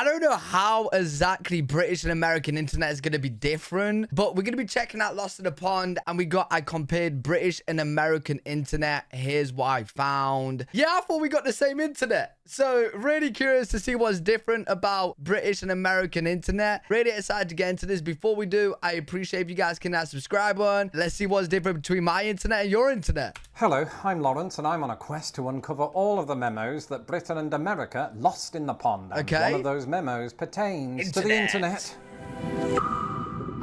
I don't know how exactly British and American internet is going to be different, but we're going to be checking out Lost in the Pond, and I compared British and American internet. Here's what I found. Yeah, I thought we got the same internet. So really curious to see what's different about British and American internet. Really excited to get into this. Before we do, I appreciate if you guys can subscribe button. Let's see what's different between my internet and your internet. Hello, I'm Lawrence, and I'm on a quest to uncover all of the memos that Britain and America lost in the pond. And one of those memos pertains to the internet.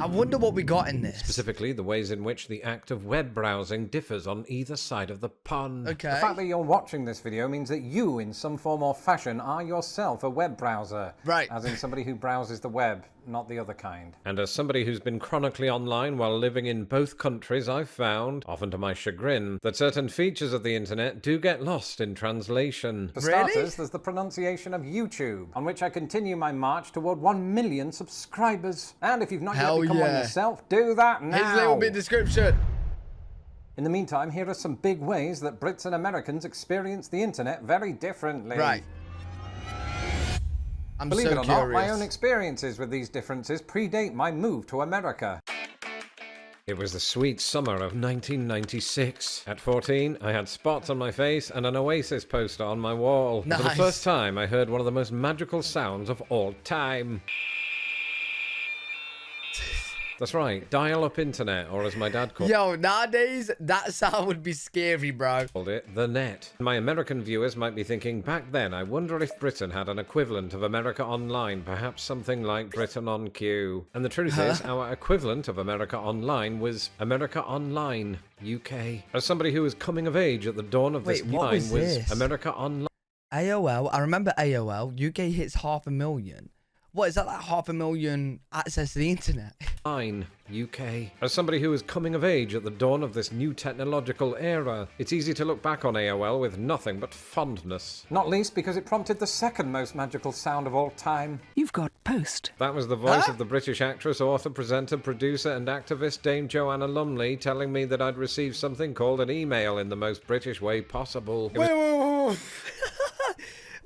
I wonder what we got in this. Specifically, the ways in which the act of web browsing differs on either side of the pond. Okay. The fact that you're watching this video means that you, in some form or fashion, are yourself a web browser. Right. As in somebody who browses the web, not the other kind. And as somebody who's been chronically online while living in both countries, I've found, often to my chagrin, that certain features of the internet do get lost in translation. For starters, there's the pronunciation of YouTube, on which I continue my march toward 1 million subscribers. And if you've not yet become one yourself, do that now. His link will be in the description. In the meantime, here are some big ways that Brits and Americans experience the internet very differently. Right. Believe it or not, my own experiences with these differences predate my move to America. It was the sweet summer of 1996. At 14, I had spots on my face and an Oasis poster on my wall. Nice. For the first time, I heard one of the most magical sounds of all time. That's right, dial-up internet, or as my dad called it. Yo, nowadays, that sound would be scary, bro. Called it the net. My American viewers might be thinking, back then, I wonder if Britain had an equivalent of America Online, perhaps something like Britain on Q. And the truth is, our equivalent of America Online was America Online, UK. As somebody who was coming of age at the dawn of this time was America Online. AOL, I remember AOL, UK hits 500,000. What, is that like 500,000 access to the internet? UK. As somebody who was coming of age at the dawn of this new technological era, it's easy to look back on AOL with nothing but fondness. Not least because it prompted the second most magical sound of all time. You've got post. That was the voice of the British actress, author, presenter, producer and activist Dame Joanna Lumley telling me that I'd received something called an email in the most British way possible. Wait.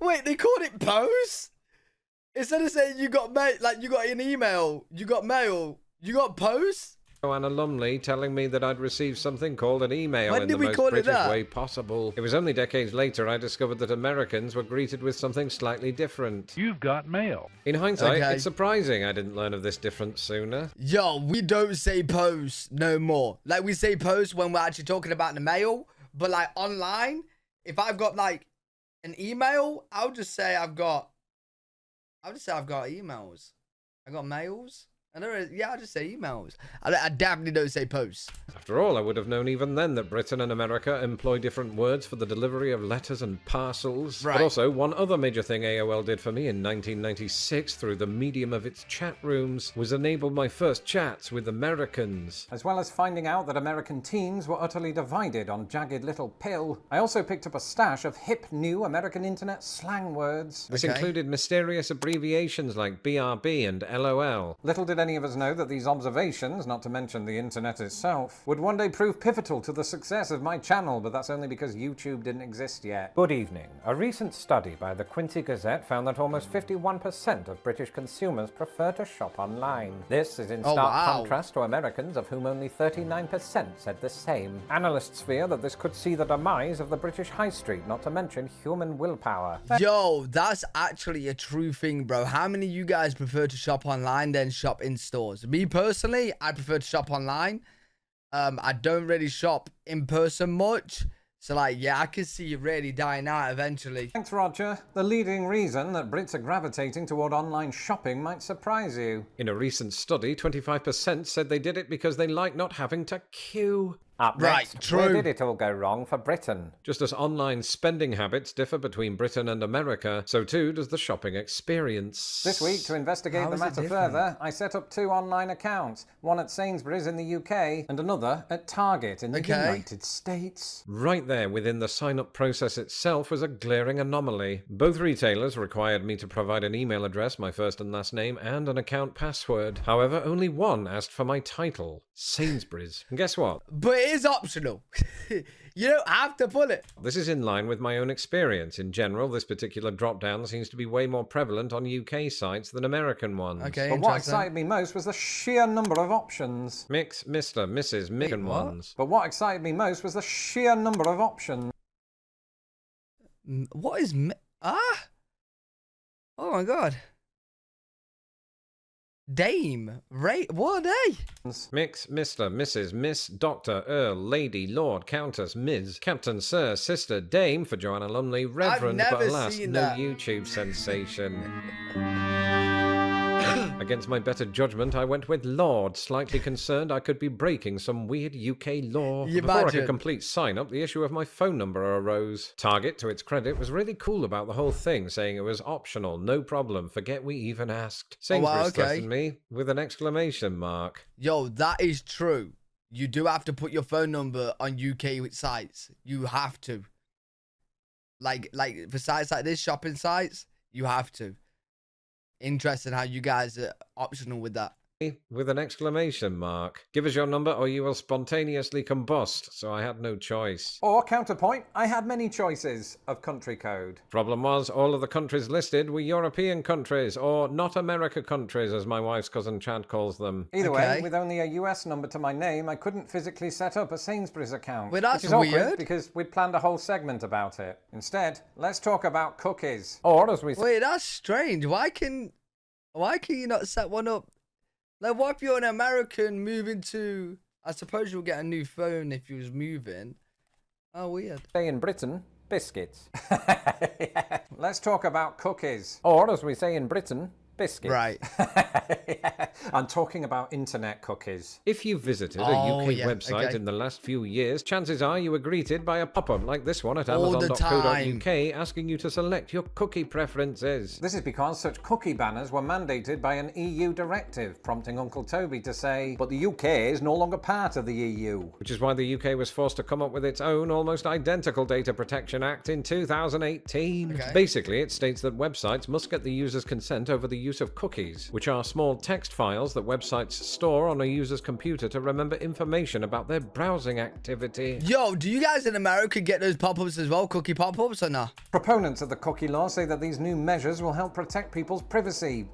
Wait, they called it post? Instead of saying you got you got an email, you got mail, you got post? Joanna Lumley telling me that I'd received something called an email in the most British way possible. It was only decades later I discovered that Americans were greeted with something slightly different. You've got mail. In hindsight, it's surprising I didn't learn of this difference sooner. Yo, we don't say post no more. Like, we say post when we're actually talking about the mail, but like online, if I've got like an email, I'll just say I've got emails. I got mails. I'll just say emails. I definitely don't say posts. After all, I would have known even then that Britain and America employ different words for the delivery of letters and parcels. Right. But also, one other major thing AOL did for me in 1996 through the medium of its chat rooms was enable my first chats with Americans. As well as finding out that American teens were utterly divided on jagged little pill, I also picked up a stash of hip new American internet slang words. This included mysterious abbreviations like BRB and LOL. Little did any of us know that these observations, not to mention the internet itself, would one day prove pivotal to the success of my channel, but that's only because YouTube didn't exist yet. Good evening. A recent study by the Quincy Gazette found that almost 51% of British consumers prefer to shop online. This is in stark contrast to Americans, of whom only 39% said the same. Analysts fear that this could see the demise of the British high street, not to mention human willpower. Yo, that's actually a true thing, bro. How many of you guys prefer to shop online than shop in stores? Me personally, I prefer to shop online. I don't really shop in person much. So like, yeah, I can see you really dying out eventually. Thanks, Roger. The leading reason that Brits are gravitating toward online shopping might surprise you. In a recent study, 25% said they did it because they like not having to queue. Up next, true. Where did it all go wrong for Britain? Just as online spending habits differ between Britain and America, so too does the shopping experience. This week, to investigate the matter further, I set up 2 online accounts. One at Sainsbury's in the UK and another at Target in the United States. Right there within the sign-up process itself was a glaring anomaly. Both retailers required me to provide an email address, my first and last name, and an account password. However, only one asked for my title, Sainsbury's. And guess what? But is optional. You don't have to pull it. This is in line with my own experience. In general, this particular drop-down seems to be way more prevalent on UK sites than American ones. Okay, But what interesting. excited me most was the sheer number of options. Mix, Mr., Mrs., Micken what? ones. But what excited me most was the sheer number of options. What is... Ah? Oh, my God. Dame. What are they? Mix, Mr., Mrs., Miss, Doctor, Earl, Lady, Lord, Countess, Ms., Captain, Sir, Sister, Dame for Joanna Lumley, Reverend, never but alas, seen no that. YouTube sensation. Against my better judgment, I went with Lord, slightly concerned I could be breaking some weird UK law. You Before I imagine. could complete sign-up, the issue of my phone number arose. Target, to its credit, was really cool about the whole thing, saying it was optional, no problem, forget we even asked. Sainsbury's okay. threatened me with an exclamation mark. Yo, that is true. You do have to put your phone number on UK sites. You have to. Like for sites like this, shopping sites, you have to. Interesting how you guys are optional with that. With an exclamation mark. Give us your number or you will spontaneously combust, so I had no choice. Or, counterpoint, I had many choices of country code. Problem was, all of the countries listed were European countries, or not America countries, as my wife's cousin Chad calls them. Either Okay. way, with only a US number to my name, I couldn't physically set up a Sainsbury's account. Well, that's which is awkward weird. because we'd planned a whole segment about it. Instead, let's talk about cookies. Or, as we say, Wait, that's strange. Why can you not set one up? Like, what if you're an American moving to... I suppose you'll get a new phone if you was moving. Oh, weird. in Britain, biscuits. Let's talk about cookies. Or, as we say in Britain, biscuits. Right. I'm talking about internet cookies. If you visited a Oh, UK yeah, website okay. in the last few years, chances are you were greeted by a pop-up like this one at All the amazon.co.uk asking you to select your cookie preferences. This is because such cookie banners were mandated by an EU directive, prompting Uncle Toby to say, but the UK is no longer part of the EU. Which is why the UK was forced to come up with its own almost identical Data Protection Act in 2018. Okay. Basically, it states that websites must get the user's consent over the use of cookies, which are small text files that websites store on a user's computer to remember information about their browsing activity. Yo, do you guys in America get those pop-ups as well? Cookie pop-ups or not? Proponents of the cookie law say that these new measures will help protect people's privacy.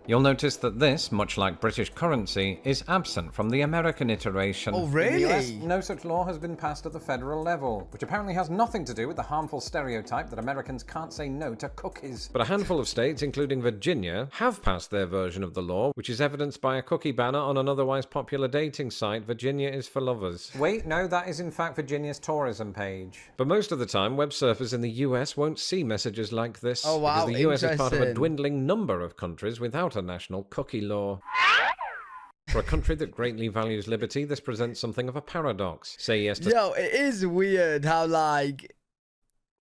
You'll notice that this, much like British currency, is absent from the American iteration. Oh, In the US, really? no such law has been passed at the federal level, which apparently has nothing to do with the harmful stereotype that Americans can't say no to cookies. But a handful of states, including Virginia, have passed their version of the law, which is evidenced by a cookie banner on an otherwise popular dating site, Virginia is for Lovers. Wait, no, that is in fact Virginia's tourism page. But most of the time, web surfers in the US won't see messages like this. Oh, wow, because the US is part of a interesting. dwindling number of countries without a national cookie law. For a country that greatly values liberty, this presents something of a paradox. Say yes to Yo, it is weird how, like,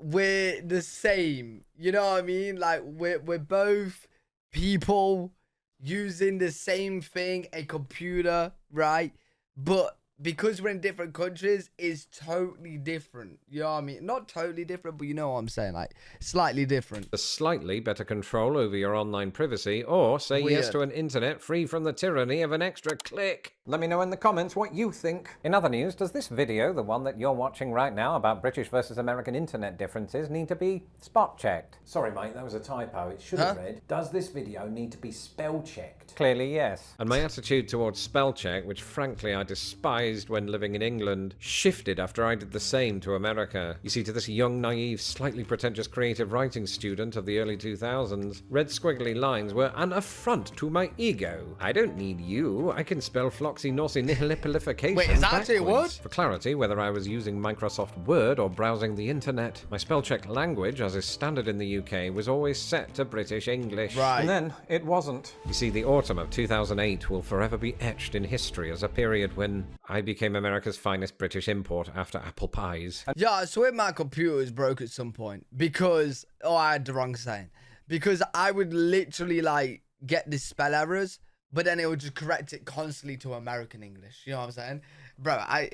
we're the same. You know what I mean? Like, we're both people using the same thing, a computer, right? But because we're in different countries, it's totally different. You know what I mean? Not totally different, but you know what I'm saying? Like, slightly different. a slightly better control over your online privacy, or say yes Weird. to an internet free from the tyranny of an extra click. Let me know in the comments what you think. In other news, does this video, the one that you're watching right now about British versus American internet differences, need to be spot checked? Sorry, mate, that was a typo. It should have read, does this video need to be spell checked? Clearly, yes. And my attitude towards spell check, which frankly I despised when living in England, shifted after I did the same to America. You see, to this young, naive, slightly pretentious creative writing student of the early 2000s, red squiggly lines were an affront to my ego. I don't need you. I can spell floxy nosy nihilipilification Wait, is that actually a backwards. word? For clarity, whether I was using Microsoft Word or browsing the internet, my spell check language, as is standard in the UK, was always set to British English. Right. And then it wasn't. You see, the autumn of 2008 will forever be etched in history as a period when I became America's finest British import after apple pies. Yeah, I swear my computer was broke at some point because, oh, I had the wrong saying. Because I would literally, like, get the spell errors, but then it would just correct it constantly to American English. You know what I'm saying? Bro, I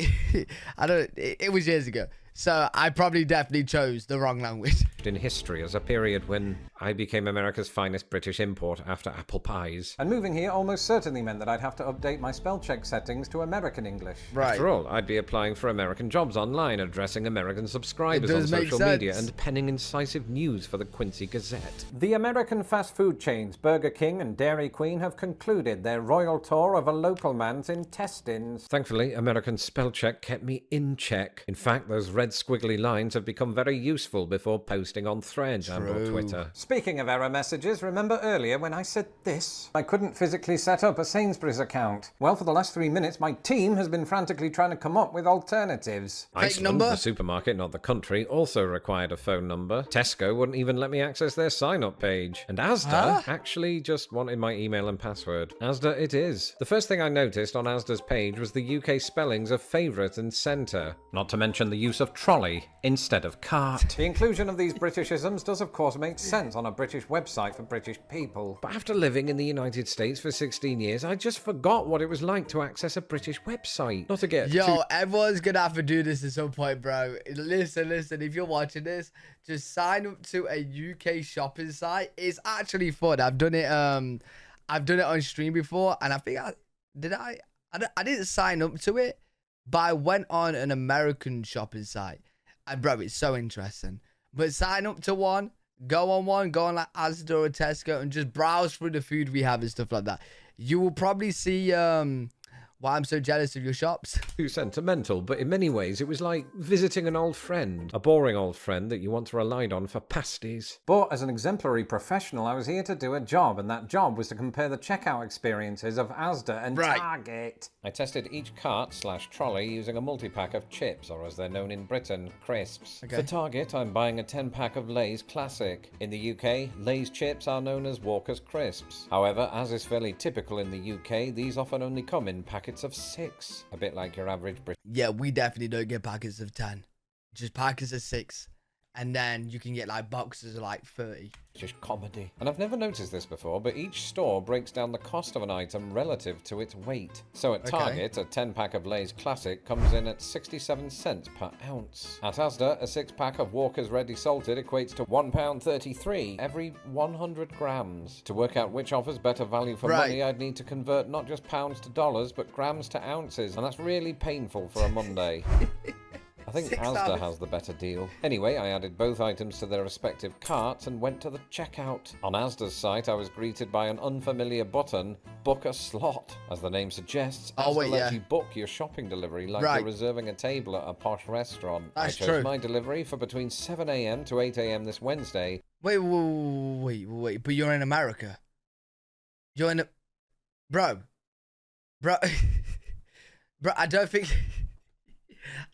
don't, it was years ago. So I probably definitely chose the wrong language. In history as a period when I became America's finest British import after apple pies. And moving here almost certainly meant that I'd have to update my spell check settings to American English. Right. After all, I'd be applying for American jobs online, addressing American subscribers on does make social media, sense. and penning incisive news for the Quincy Gazette. The American fast food chains Burger King and Dairy Queen have concluded their royal tour of a local man's intestines. Thankfully, American spell check kept me in check. In fact, those red squiggly lines have become very useful before posting on Threads and or Twitter. Speaking of error messages, remember earlier when I said this? I couldn't physically set up a Sainsbury's account. Well, for the last 3 minutes, my team has been frantically trying to come up with alternatives. Fake number? The supermarket, not the country, also required a phone number. Tesco wouldn't even let me access their sign-up page. And Asda actually just wanted my email and password. Asda it is. The first thing I noticed on Asda's page was the UK spellings of favourite and centre. Not to mention the use of trolley instead of cart. The inclusion of these Britishisms does of course make sense on a British website for British people. But after living in the United States for 16 years, I just forgot what it was like to access a British website. Not to get Yo, everyone's gonna have to do this at some point, bro. Listen, if you're watching this, just sign up to a UK shopping site. It's actually fun. I've done it on stream before, and I think I didn't sign up to it, but I went on an American shopping site. And bro, it's so interesting. But sign up to one, go on like Asda or Tesco and just browse through the food we have and stuff like that. You will probably see why I'm so jealous of your shops. too sentimental, but in many ways it was like visiting an old friend. A boring old friend that you once relied on for pasties. But as an exemplary professional, I was here to do a job, and that job was to compare the checkout experiences of Asda and Target. I tested each cart/trolley using a multi-pack of chips, or as they're known in Britain, crisps. Okay. For Target, I'm buying a 10-pack of Lay's Classic. In the UK, Lay's chips are known as Walker's Crisps. However, as is fairly typical in the UK, these often only come in packets of 6, a bit like your average British. Yeah, we definitely don't get packets of 10. Just packets of 6. And then you can get like boxes of like 30. British comedy. And I've never noticed this before, but each store breaks down the cost of an item relative to its weight. So at Target, a 10-pack of Lay's Classic comes in at 67 cents per ounce. At Asda, a 6-pack of Walker's Ready Salted equates to £1.33 every 100 grams. To work out which offers better value for money, I'd need to convert not just pounds to dollars, but grams to ounces. And that's really painful for a Monday. I think Asda has the better deal. Anyway, I added both items to their respective carts and went to the checkout. On Asda's site, I was greeted by an unfamiliar button, Book a Slot. As the name suggests, Asda lets you book your shopping delivery like you're reserving a table at a posh restaurant. I chose my delivery for between 7 a.m. to 8 a.m. this Wednesday. Wait, but you're in America. You're in... Bro,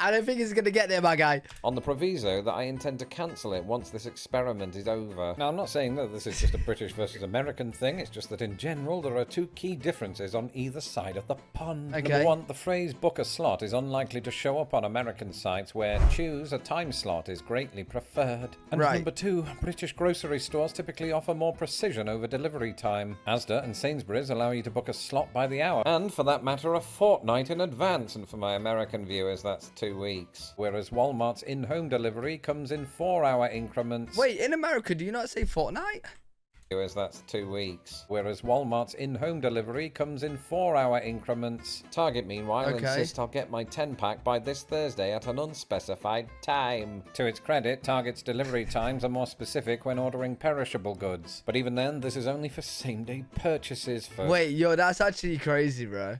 I don't think it's going to get there, my guy. On the proviso that I intend to cancel it once this experiment is over. Now, I'm not saying that this is just a British versus American thing. It's just that in general, there are two key differences on either side of the pond. Number one, the phrase book a slot is unlikely to show up on American sites where choose a time slot is greatly preferred. And number two, British grocery stores typically offer more precision over delivery time. Asda and Sainsbury's allow you to book a slot by the hour. And for that matter, a fortnight in advance. And for my American viewers, that's 2 weeks. Whereas Walmart's in-home delivery comes in 4-hour increments. Wait, in America, do you not say fortnight? That's 2 weeks. Whereas Walmart's in-home delivery comes in 4-hour increments. Target, meanwhile, insists I'll get my 10-pack by this Thursday at an unspecified time. To its credit, Target's delivery times are more specific when ordering perishable goods. But even then, this is only for same-day purchases. Wait, yo, that's actually crazy, bro.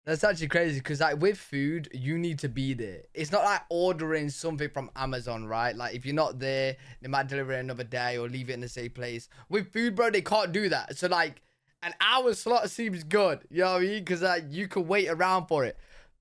That's actually crazy because like with food, you need to be there. It's not like ordering something from Amazon, right? Like if you're not there, they might deliver it another day or leave it in the same place. With food, bro, they can't do that. So like an hour slot seems good. You know what I mean? Because like you can wait around for it.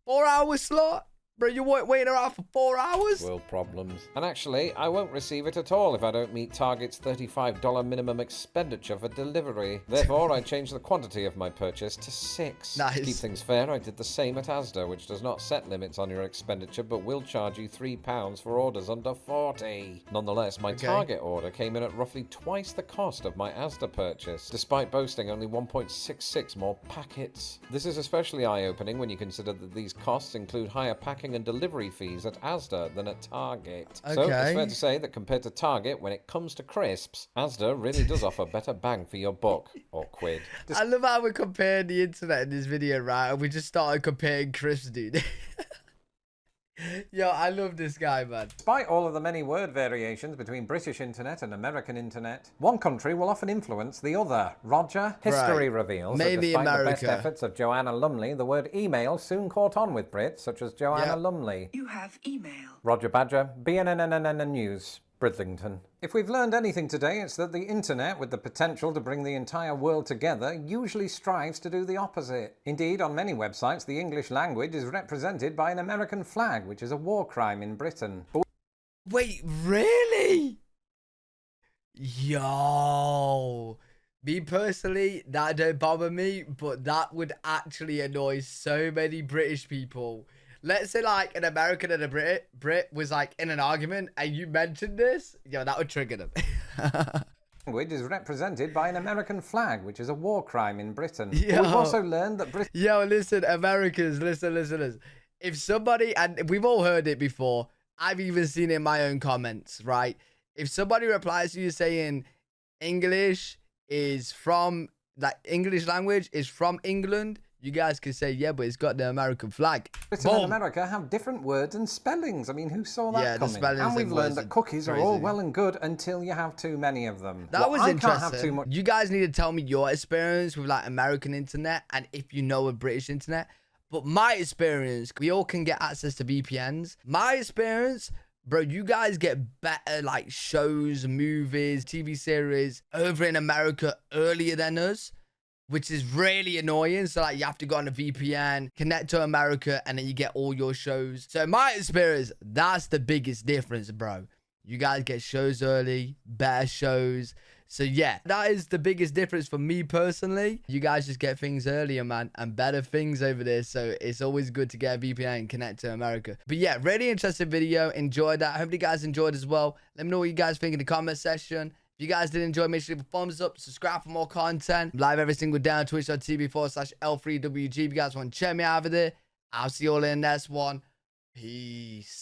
4-hour slot? Bro, you're waiting around for 4 hours? World problems. And actually, I won't receive it at all if I don't meet Target's $35 minimum expenditure for delivery. Therefore, I changed the quantity of my purchase to 6. Nice. To keep things fair, I did the same at Asda, which does not set limits on your expenditure, but will charge you £3 for orders under 40. Nonetheless, my Target order came in at roughly twice the cost of my Asda purchase, despite boasting only 1.66 more packets. This is especially eye-opening when you consider that these costs include higher package packing and delivery fees at Asda than at Target. So it's Okay. fair to say that compared to Target, when it comes to crisps, Asda really does offer better bang for your buck, or quid. I love how we compared the internet in this video, right? And we just started comparing crisps, dude. Yo, I love this guy, man. Despite all of the many word variations between British internet and American internet, one country will often influence the other. Roger? History reveals Maybe that despite the best America. efforts of Joanna Lumley, the word email soon caught on with Brits, such as Joanna Yeah. Lumley. You have email. Roger Badger, BNN News, Bridlington. If we've learned anything today, it's that the internet, with the potential to bring the entire world together, usually strives to do the opposite. Indeed, on many websites, the English language is represented by an American flag, which is a war crime in Britain. But Wait, really? Yo. Me personally, that don't bother me, but that would actually annoy so many British people. Let's say like an American and a Brit was like in an argument and you mentioned this, yo, that would trigger them. language is represented by an American flag, which is a war crime in Britain. But Yo. we've also learned that Britain Yo, listen, Americans, listen. If somebody, and we've all heard it before, I've even seen it in my own comments, right? If somebody replies to you saying English is from, like, English language is from England, you guys can say, yeah, but it's got the American flag. Britain Boom. and America have different words and spellings. I mean, who saw that Yeah, the coming? spellings And we've and learned words that are cookies are all crazy. well and good until you have too many of them. That Well, was I interesting. can't have too much. You guys need to tell me your experience with like American internet and if you know a British internet. But my experience, we all can get access to VPNs. My experience, bro, you guys get better like shows, movies, TV series over in America earlier than us, which is really annoying. So like you have to go on a VPN, connect to America, and then you get all your shows. So in my experience, that's the biggest difference, bro. You guys get shows early, better shows. So yeah, that is the biggest difference for me personally. You guys just get things earlier, man, and better things over there. So it's always good to get a VPN and connect to America. But yeah, really interesting video. Enjoyed that. Hope you guys enjoyed as well. Let me know what you guys think in the comment section. If you guys did enjoy, make sure you leave a thumbs up, subscribe for more content. I'm live every single day on twitch.tv/L3WG. If you guys want to check me out over there, I'll see you all in the next one. Peace.